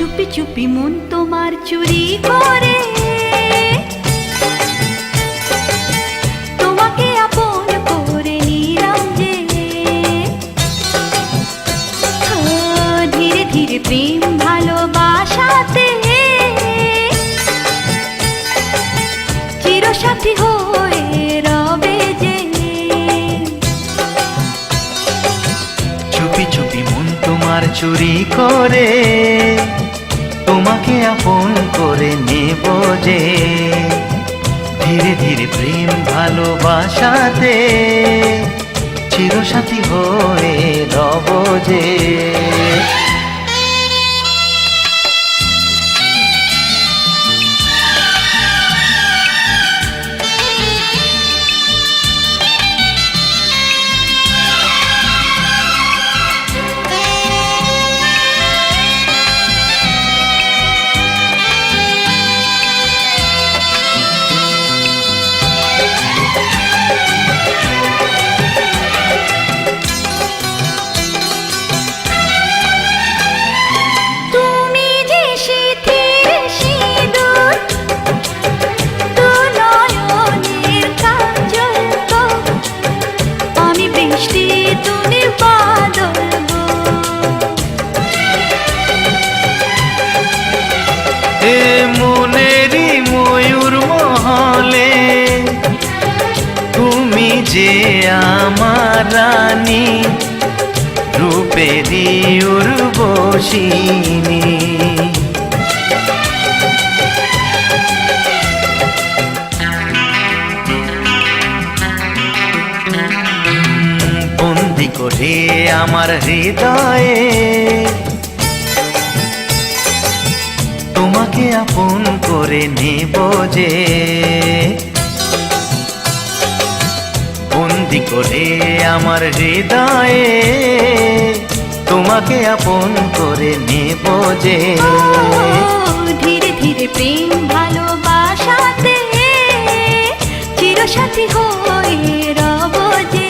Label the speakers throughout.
Speaker 1: চুপি চুপি মন তোমার চুরি করে তোমাকে আপন করে নিলাম যে। ধীরে ধীরে প্রেম ভালোবাসাতে চিরসাথী হয়ে রবে যে।
Speaker 2: চুপি চুপি মন তোমার চুরি করে তোমাকে আপন করে নেব যে। ধীরে ধীরে প্রেম ভালোবাসাতে চিরসাথী হয়ে রব যে। মনেরই ময়ূর মহলে তুমি যে আমার রানী, রূপেরই উর্বশিনী। বন্দি করে আমার হৃদয়ে তোমাকে আপন করে নেব যে। বন্দি করে আমার হৃদয়ে তোমাকে আপন করে নেব যে।
Speaker 1: ধীরে ধীরে প্রেম ভালোবাসাতে চিরসাথী হয়ে রব যে।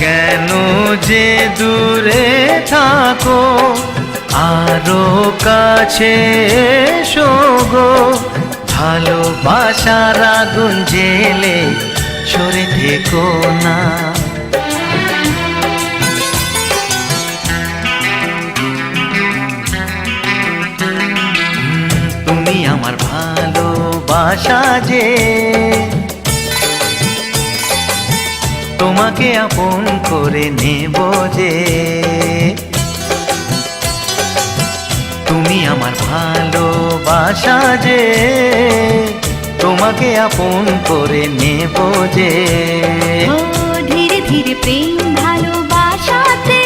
Speaker 2: কেন যে দূরে থাকো আরো কাছে এসো গো। ভালোবাসার আগুন জেলে সরে থেকো না। তুমি আমার ভালোবাসা যে, তোমাকে আপন করে নেব যে। তুমি আমার ভালোবাসা যে, তোমাকে আপন করে নেব যে।
Speaker 1: ধীরে ধীরে প্রেম ভালোবাসাতে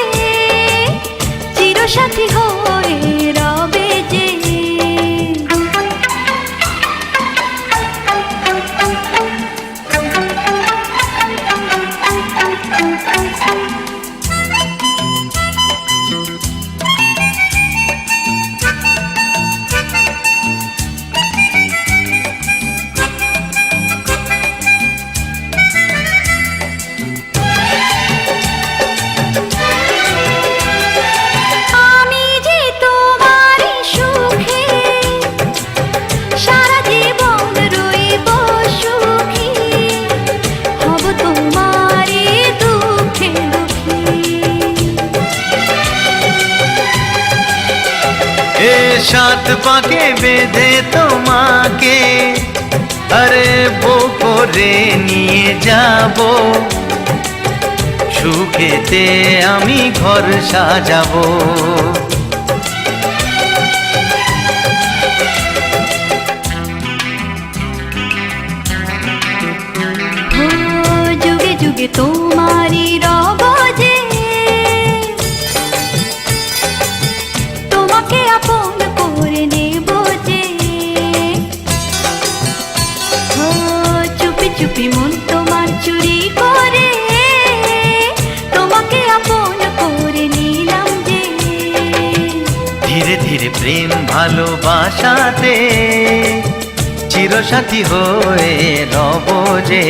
Speaker 1: চিরসাথী হয়ে রবে যে।
Speaker 2: সাত পাকে বেঁধে তোমাকে আরে বো করে নিয়ে যাব সুখেতে আমি ঘর সাজাবো।
Speaker 1: ও যুগে যুগে তোমারই রব যে, তোমাকে আপন করে নেব যে। ও চুপি চুপি মন তোমার চুরি করে, তোমাকে আপন করে নিলাম যে।
Speaker 2: ধীরে ধীরে প্রেম ভালোবাসাতে চিরসাথী হয়ে রব যে।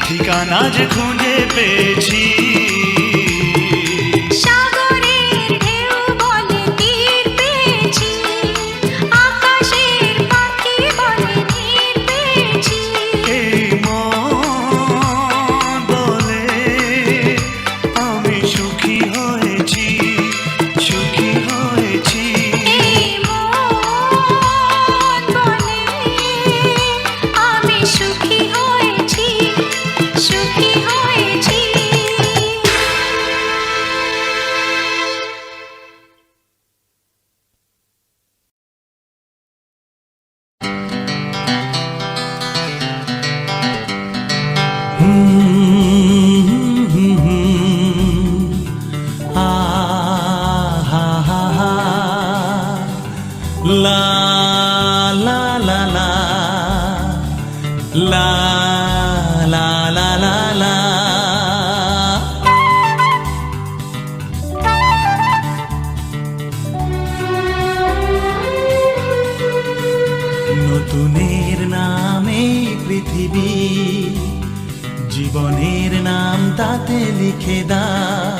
Speaker 3: ঠিকানা যে খুঁজে পেয়েছি
Speaker 2: তাতে লিখে দাও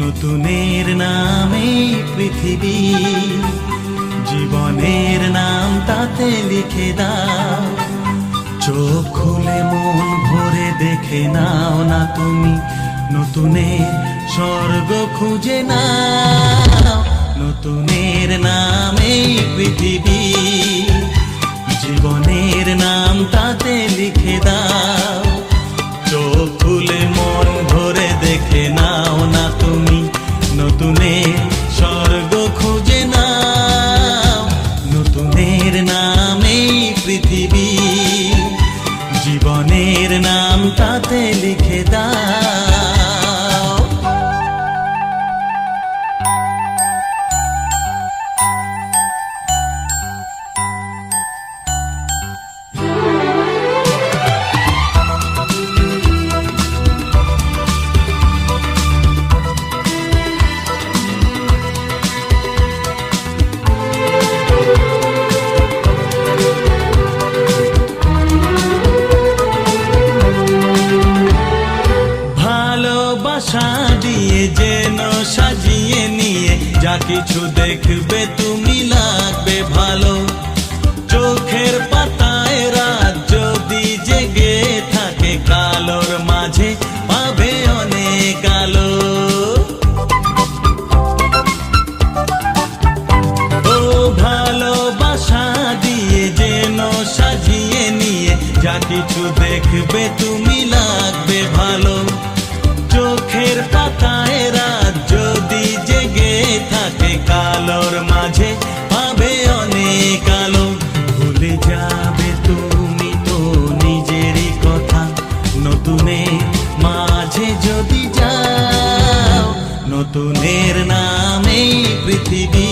Speaker 2: নতুনের নামে পৃথিবী, জীবনের নাম তাতে লিখে দাও। চোখ খুলে মন ভরে দেখে নাও না তুমি, নতুনের স্বর্গ খুঁজে নাও। নতুনের নামে পৃথিবী, জীবনের নাম তাতে লিখে দাও। চোখ খুলে মন ভরে দেখে নাও না তুমি, নতুনের স্বর্গ খুঁজে নাও। নতুনের নামে পৃথিবী, জীবনের নাম তাতে লিখে দাও। ভালোবাসা দিয়ে যেন সাজিয়ে নিয়ে যা কিছু দেখবে তুমি লাগবে ভালো। চোখের পাতায় রাত যদি জেগে থাকে, কালোর মাঝে পাবে অনেক আলো। ও ভালোবাসা দিয়ে যেন সাজিয়ে নিয়ে যা কিছু দেখবে তুমি লাগবে ভালো। চোখের পাতায় রাত যদি জেগে থাকে, কালোর মাঝে পাবে অনেক আলো। ভুলে যাবে তুমি তো নিজেরই কথা, নতুনের মাঝে যদি যাও। নতুনের নামেই পৃথিবী,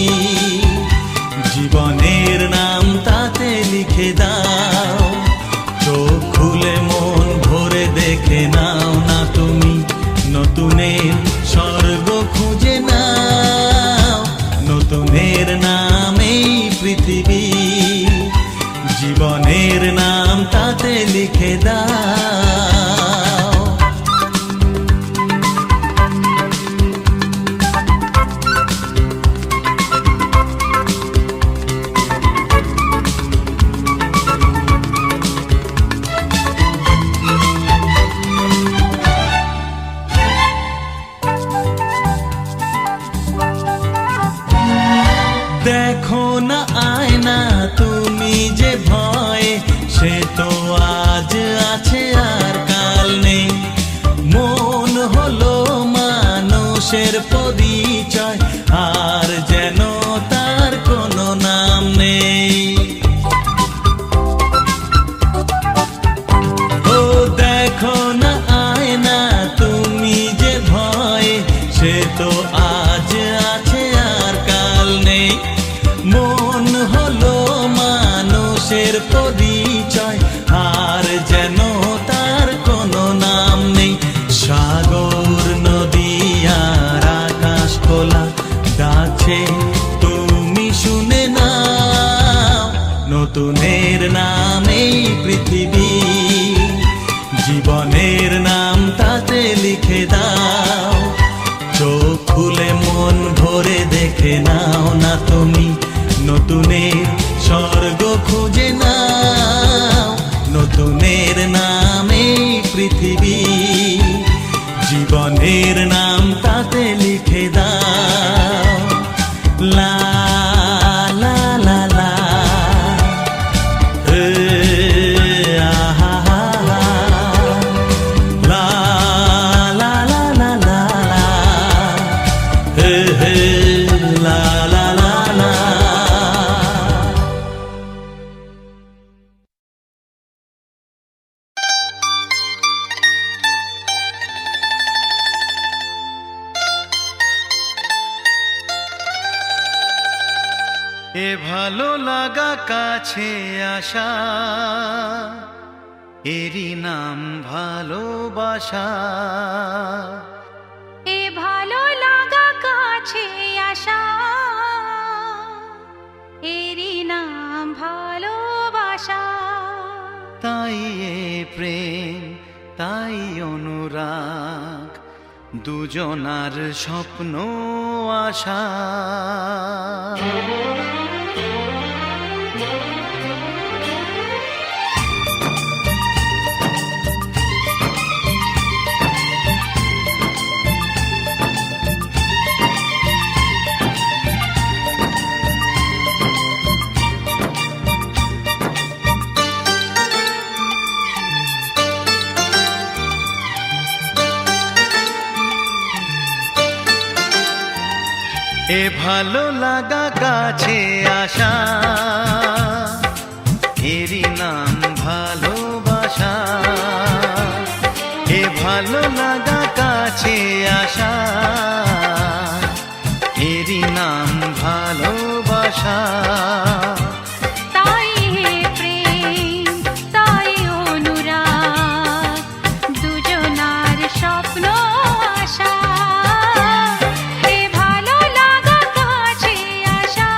Speaker 2: জীবনের নাম তাতে লিখে দাও। চোখ খুলে মন ভরে দেখে নাও না তুমি, নতুনের স্বর্গ খুঁজে নাও। নতুনের নামেই পৃথিবী, জীবনের নাম তাতে লিখে দাও। দেখো না আয়না তুমি যে ভয়, সে তো আজ আছে আর কাল নেই। মন হলো মানুষের পরিচয়, আর যেন তার কোনো নাম নেই। ও দেখো না আয়না তুমি যে ভয়, সে তো আজ আছে আর কাল নেই। মন হলো মানুষের পরিচয়, আর যেন তার কোনো নাম নেই। সাগর নদী আর আকাশ খোলা ডাকছে, তুমি শুনে নাও। নতুনের নামেই পৃথিবী, জীবনের নাম তাতে লিখে দাও। চোখ খুলে মন ভরে দেখে নাও না তুমি, নতুনের স্বর্গ খুঁজে নাও। নতুনের নামেই পৃথিবী, জীবনের নাম তাতে লিখে দাও। লা লা লা লা, আহা হা হা, লা লা লা লা লা লা, লা লা লা লা। এ ভালো লাগা কাছে আসা, এরই নাম ভালোবাসা।
Speaker 1: এ ভালো লাগা কাছে আসা, এরই নাম ভালোবাসা।
Speaker 2: তাই এ প্রেম
Speaker 3: তাই অনুরাগ, দুজনার স্বপ্ন আশা। এ ভালো লাগা কাছে আসা, এরই নাম ভালোবাসা। এ ভালো লাগা কাছে আসা, এরই নাম ভালোবাসা।
Speaker 1: তাই হে প্রেম, তাই অনুরাগ, দুজনার স্বপ্ন আশা। এ ভালো লাগা কাছে আসা,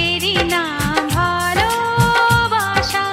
Speaker 1: এরই নাম ভালোবাসা।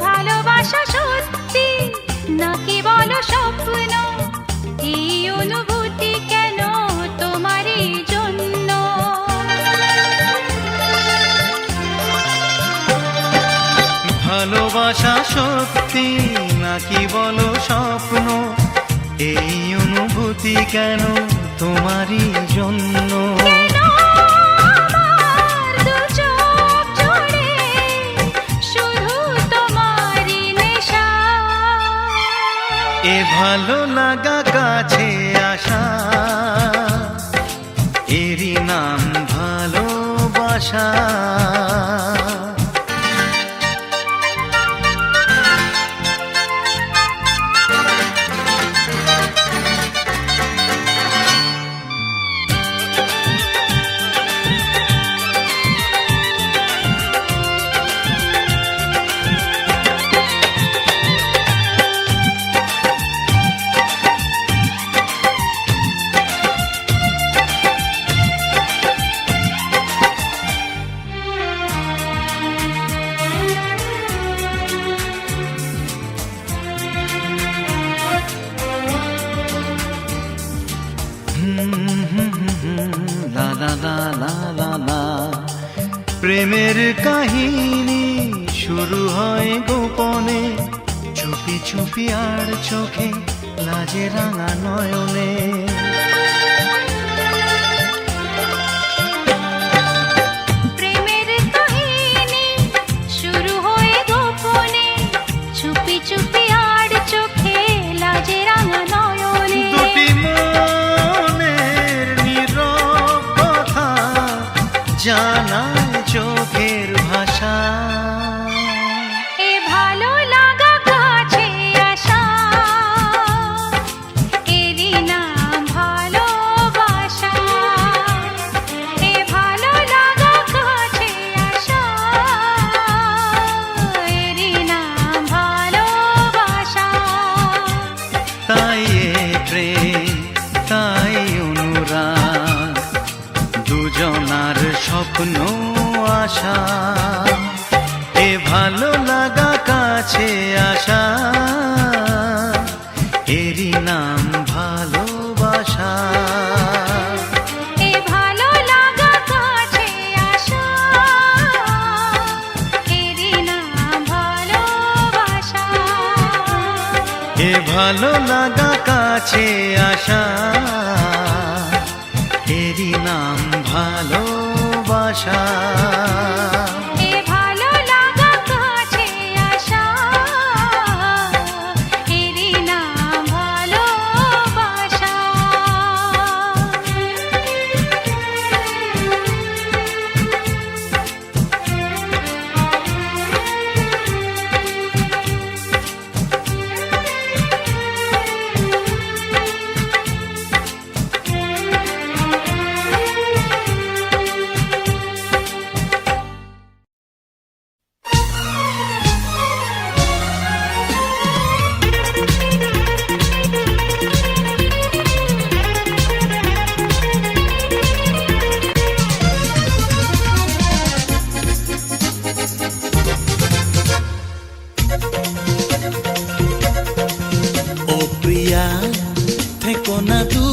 Speaker 1: ভালোবাসা সত্যি নাকি বলো স্বপ্ন, এই অনুভূতি কেন তোমারই জন্য?
Speaker 3: ভালোবাসা সত্যি নাকি বলো স্বপ্ন, এই অনুভূতি কেন তোমারই জন্য?
Speaker 1: কেন আমার দু চোখ জুড়ে শুধু তোমারই নেশা?
Speaker 3: এ ভালো লাগা কাছে আসা, এরই নাম ভালোবাসা। লা লা লা লা লা লা। প্রেমের কাহিনী শুরু হয় গোপনে, চুপি চুপি আর চোখে লাজে রাঙা নয়নে।
Speaker 1: প্রেমের কাহিনী শুরু হয়ে গোপনে, চুপি চুপি আর চোখে লাজে রাঙা নয়নে।
Speaker 3: দুটি মনের নীরব কথা জানায় চোখের ভাষা।
Speaker 1: এ ভালো লাগা কাছে আসা, এরই নাম ভালোবাসা। এ ভালো লাগা কাছে আসা, এরই নাম ভালোবাসা।
Speaker 3: তাই এ প্রেম, তাই অনুরাগ, দুজনার স্বপ্ন আশা। এ ভালো লাগা কাছে আসা, এরই নাম ভালোবাসা।
Speaker 1: এ ভালো লাগা কাছে আসা, এরই নাম ভালোবাসা।
Speaker 3: এ ভালো লাগা কাছে আসা, এরই নাম ভালোবাসা।
Speaker 1: এ ভালো লাগা কাছে আসা,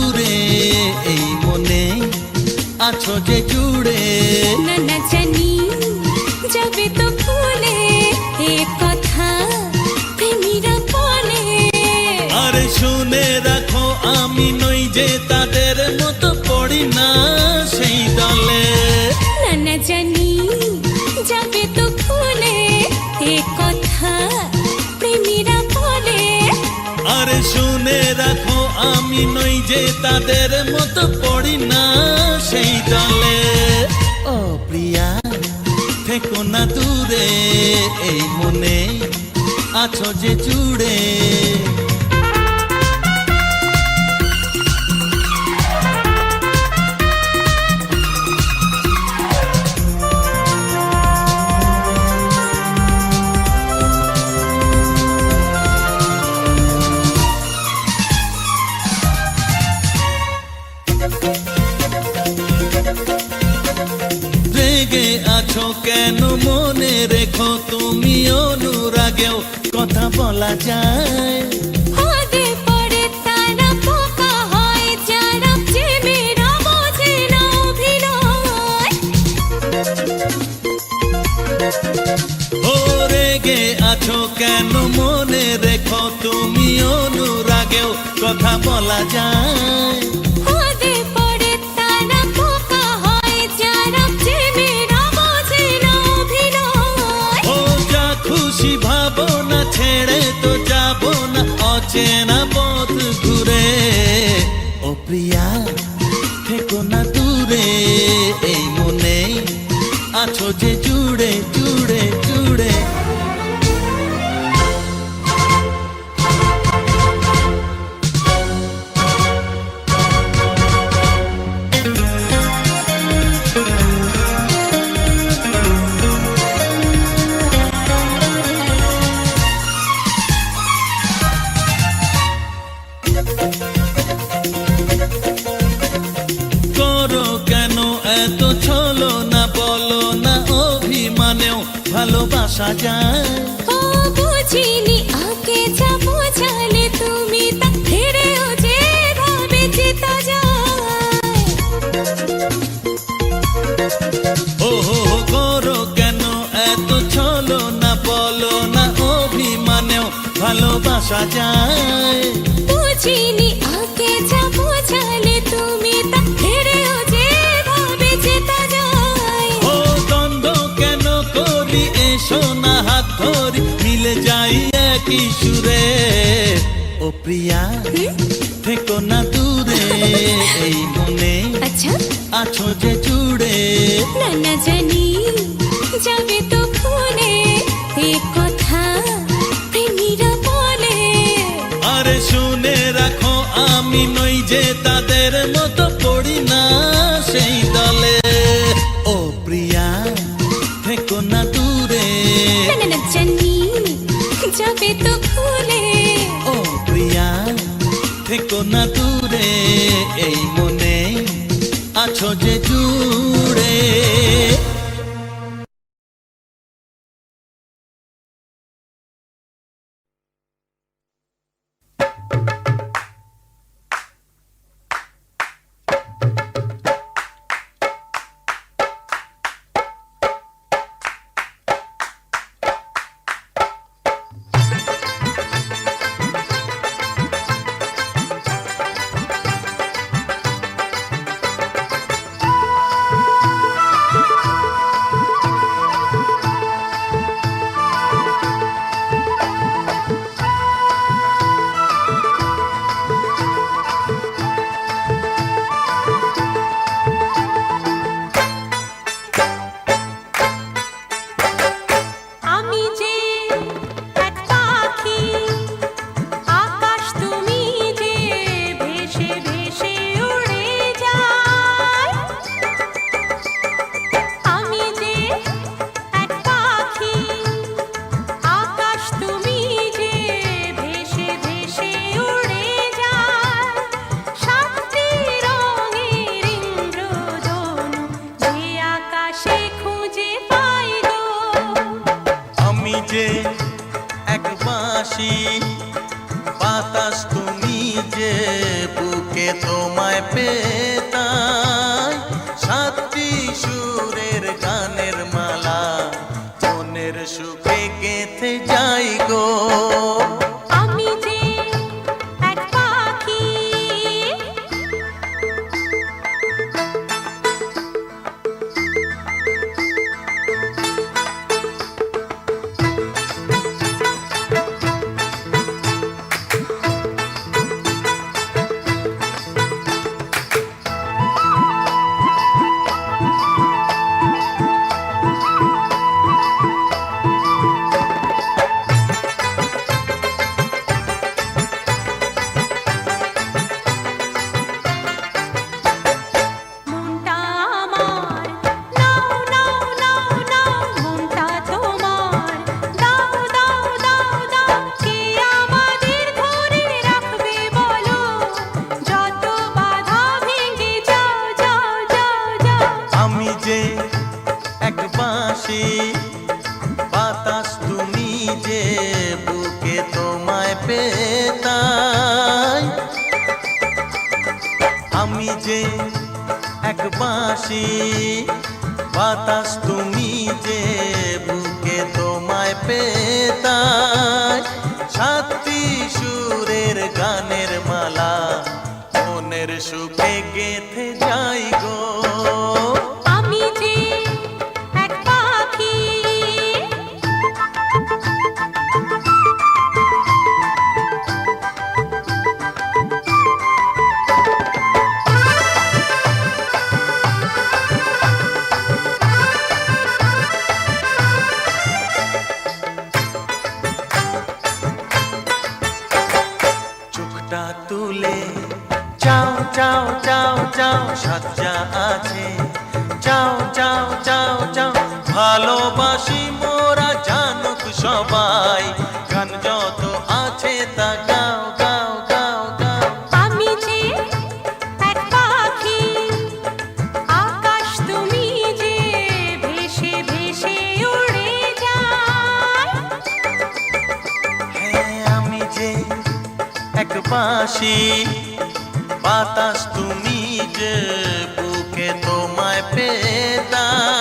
Speaker 2: দূরে এই মনে আছো যে জুড়ে
Speaker 1: না না জানি যাবে তো ভুলে এ কথা প্রেমীরা বলে।
Speaker 2: আরে শুনে রাখো আমি নই যে তাদের মতো পড়ি না সেই দলে
Speaker 1: না না জানি যাবে তো ভুলে এ কথা প্রেমীরা বলে।
Speaker 2: আরে শুনে রাখো আমি নই যে তাদের মতো পড়ি না সেই দলে ও প্রিয়া থেকো না দূরে এই মনে আছো যে জুড়ে রেগে আছো কেন মনে রেখো তুমি অনুরাগেও কথা বলা যায়
Speaker 1: ফাঁদে পড়ে তারা বোকা হয় যারা প্রেমেরা বোঝে না অভিনয়।
Speaker 2: ও রেগে আছো কেন মনে রেখো তুমি অনুরাগেও কথা বলা যায়
Speaker 1: ফাঁদে পড়ে তারা বোকা হয় যারা প্রেমেরা বোঝে না অভিনয়।
Speaker 2: ও যা খুশি ভাবো না ছেড়ে তো যাবো না অচেনা পথ ঘুরে ও প্রিয়া থেকো না দূরে এই মনে আছো যে জুড়ে জুড়ে জুড়ে করো কেন এত ছলো না বলো না অভিমানেও ভালোবাসা যায়
Speaker 1: ও বুঝিনি আগে যা বোঝালে তুমি তা ফিরেও যে ভাবে যেতা যায়।
Speaker 2: ও হো হো করো কেন এত ছলো না বলো না অভিমানেও ভালোবাসা যায়
Speaker 1: বুঝিনি আগে যা বোঝালে তুমি তা ফিরেও যে ভাবে যেতা যায়।
Speaker 2: ও দ্বন্দ্ব কেন করি এসো না হাত ধরি মিলে যাই একই সুরে ও প্রিয়া থেকো না দূরে এই মনে
Speaker 1: আচ্ছা
Speaker 2: আছো যে জুড়ে
Speaker 1: না না জানি যাবে তো ভুলে এ কথা প্রেমীরা বলে।
Speaker 2: আরে শুনে রাখো আমি নই যে তাদের মতো পড়ি না সেই দলে ও প্রিয়া থেকো না দূরে
Speaker 1: না না না জানি যাবে তো ভুলে।
Speaker 2: ও প্রিয়া থেকো না দূরে এই মনে আছো যে জুড়ে তোমায় পেতাই সাতটি সুরের গানের মালা মনের সুখে গেঁথে যাই গো
Speaker 1: আমি যে এক পাখি মনটা আমার নাও নাও নাও নাও মনটা তোমার দাও দাও দাও দাও কে আমাদের ধরে রাখবে বলো যত বাধা ভেঙে যাও যাও যাও যাও
Speaker 2: আমি যে এক বাঁশি বাতাস তুমি যে বুকে তোমায় পেতাই আমি যে এক বাঁশি বাতাস তুমি যে বুকে তোমায় পেতাই সাতটি সুরের গানের মালা মনের সুখে গেঁথে যাই গো
Speaker 1: আমি যে এক পাখি
Speaker 2: চোখটা তুলে চাও চাও চাও চাও সাজ্জা আছে চাও চাও চাও চাও ভালোবাসি মোরা জানুক সবাই গান যত আছে তা গাও গাও গাও গাও
Speaker 1: আমি যে এক পাখি আকাশ তুমি যে ভেসে ভেসে উড়ে যায়
Speaker 2: হ্যাঁ আমি যে এক বাঁশি বাতাস তুমি যে বুকে তোমায় পেতাই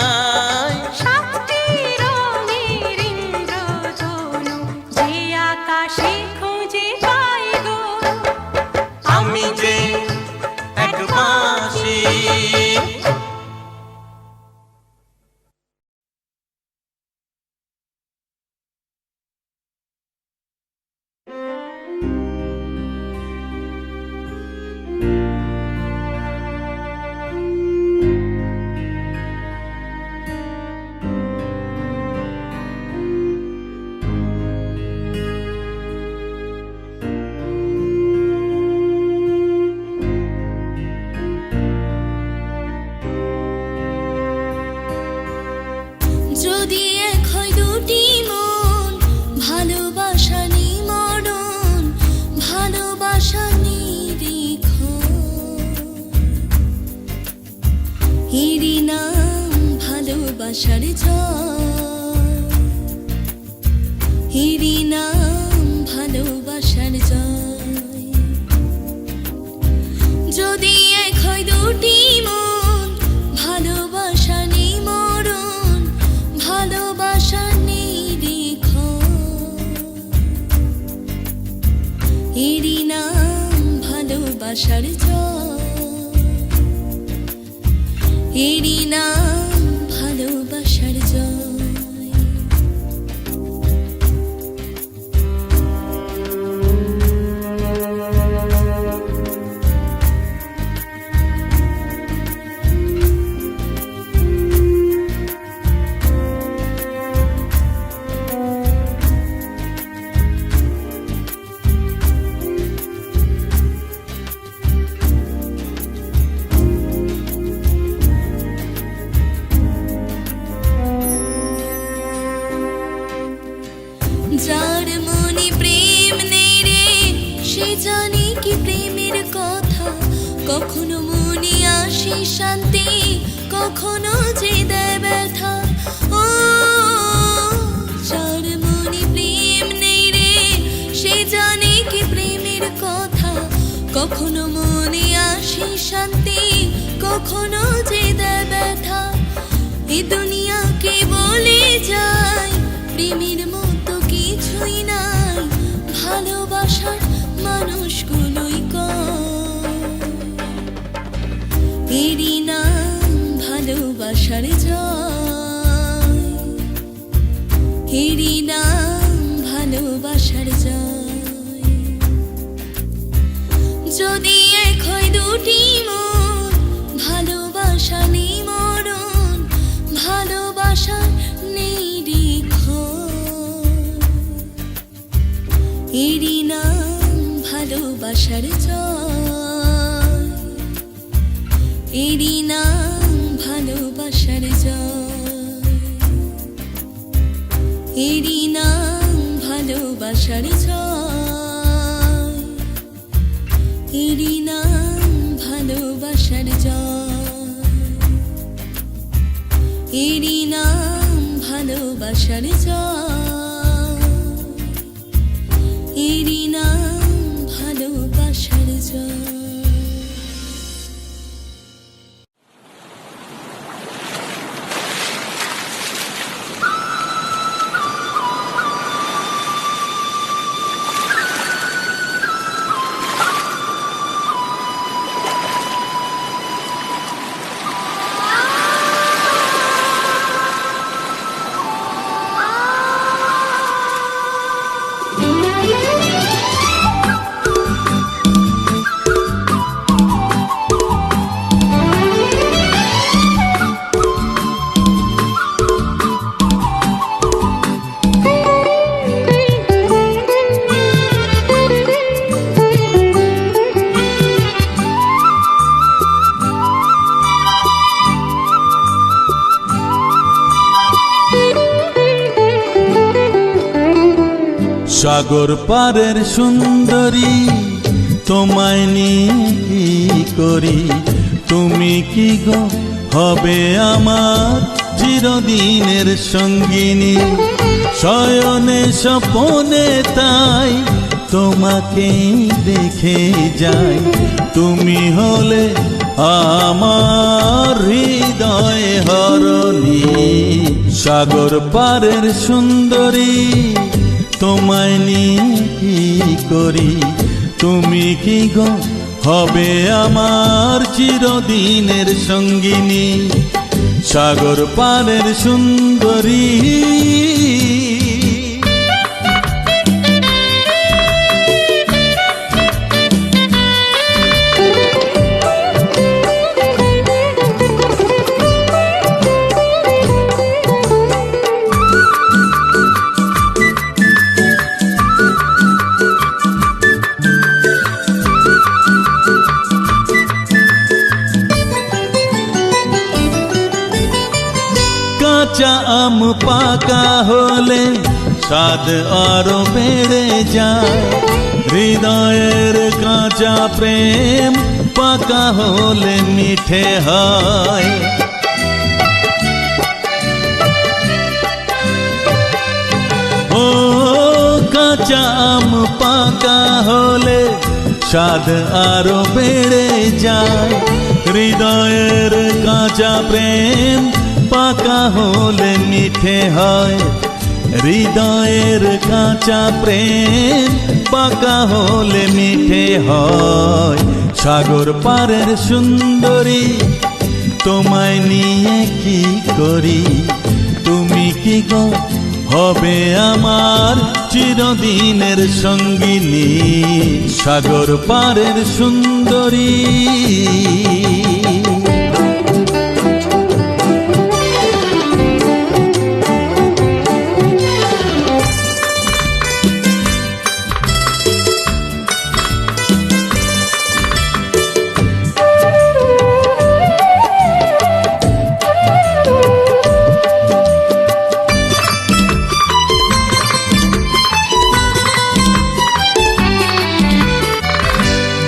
Speaker 1: সাতটি রঙের ইন্দ্রধনু যে আকাশে খুঁজে পাই গো
Speaker 2: আমি যে এক বাঁশি
Speaker 1: যদি এক হয় দুটি মন ভালোবাসা নিমরণ ভালোবাসা নিরিক্ষণ এরই নাম ভালোবাসার জয় এরই নাম ভালোবাসার জয় যদি এক হয় দুটি মন ভালোবাসা নিমরণ ভালোবাসা নিরিক্ষণ এরই নাম ভালোবাসার জয় এরই নাম ভালোবাসার জয় যার মনে প্রেম নেই রে সে জানে কি প্রেমের কথা কখনো মনে আসে শান্তি কখনো যে দেয় ব্যথা ও যার মনে প্রেম নেই রে সে জানে কি প্রেমের কথা কখনো মনে আসে এরই নাম ভালোবাসার জয়, এরই নাম ভালোবাসার জয়। যদি এক হয় দুটি মন, ভালোবাসা নেই মরণ, ভালোবাসা নেই দ্বিক্ষণ। এরই নাম ভালোবাসার জয়, এরই নাম ভালোবাসার জয়, এরই নাম ভালোবাসার জয়, এরই নাম ভালোবাসার জয়, এরই নাম ভালোবাসার জয়, এরই নাম ভালোবাসার জয়।
Speaker 2: সাগর পারের সুন্দরী, তোমায় নিয়ে কি করি, তুমি কি গো হবে আমার চিরদিনের সঙ্গিনী। শয়নে স্বপনে তাই তোমাকে দেখে যাই, তুমি হলে আমার হৃদয় হরণী। সাগর পারের সুন্দরী, তোমায় নিয়ে কি করি, তুমি কি গো হবে আমার চিরদিনের সঙ্গিনী। সাগর পারের সুন্দরী, কাঁচা আম পাকা হলে স্বাদ আরো বেড়ে যায়, হৃদয়ের কাঁচা প্রেম পাকা হলে মিঠে হয়। ও কাঁচা আম পাকা হলে স্বাদ আরো বেড়ে যায়, হৃদয়ের কাঁচা প্রেম পাকা হলে মিঠে হয়। হৃদয়ের কাঁচা প্রেম পাকা হলে মিঠে হয়। সাগর পারের সুন্দরী, তোমায় নিয়ে কি করি, তুমি কি গো হবে আমার চিরদিনের সঙ্গিনী। সাগর পারের সুন্দরী,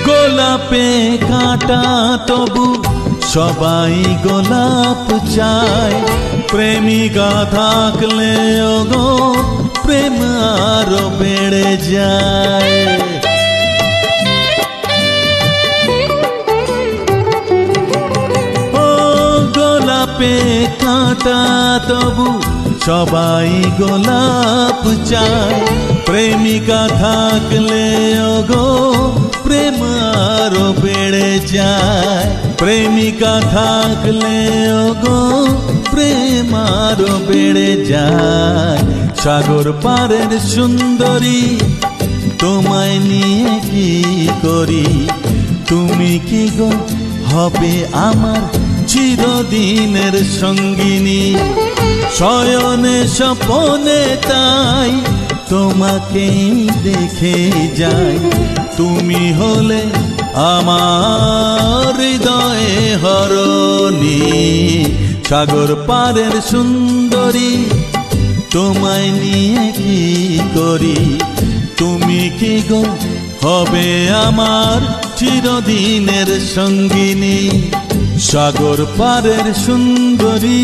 Speaker 2: গোলাপে কাঁটা তবু সবাই গোলাপ চায়, প্রেমিকা থাকলে গো প্রেম আরো বেড়ে যায়। ও গোলাপে কাঁটা তবু সবাই গোলাপ চায়, প্রেমিকা থাকলে গো প্রেম আরো বেড়ে যায়। প্রেমিকা থাকলে গো প্রেম আরো বেড়ে যায়। সাগর পারের সুন্দরী তোমায় নিয়ে কি করি, তুমি কি গো হবে আমার চিরদিনের সঙ্গিনী। শয়নে স্বপনে তাই তোমাকেই দেখে যাই, তুমি হলে আমার হৃদয়ে হরণী। সাগর পারের সুন্দরী তোমায় নিয়ে কি করি, তুমি কি গো হবে আমার চিরদিনের সঙ্গিনী। সাগর পারের সুন্দরী।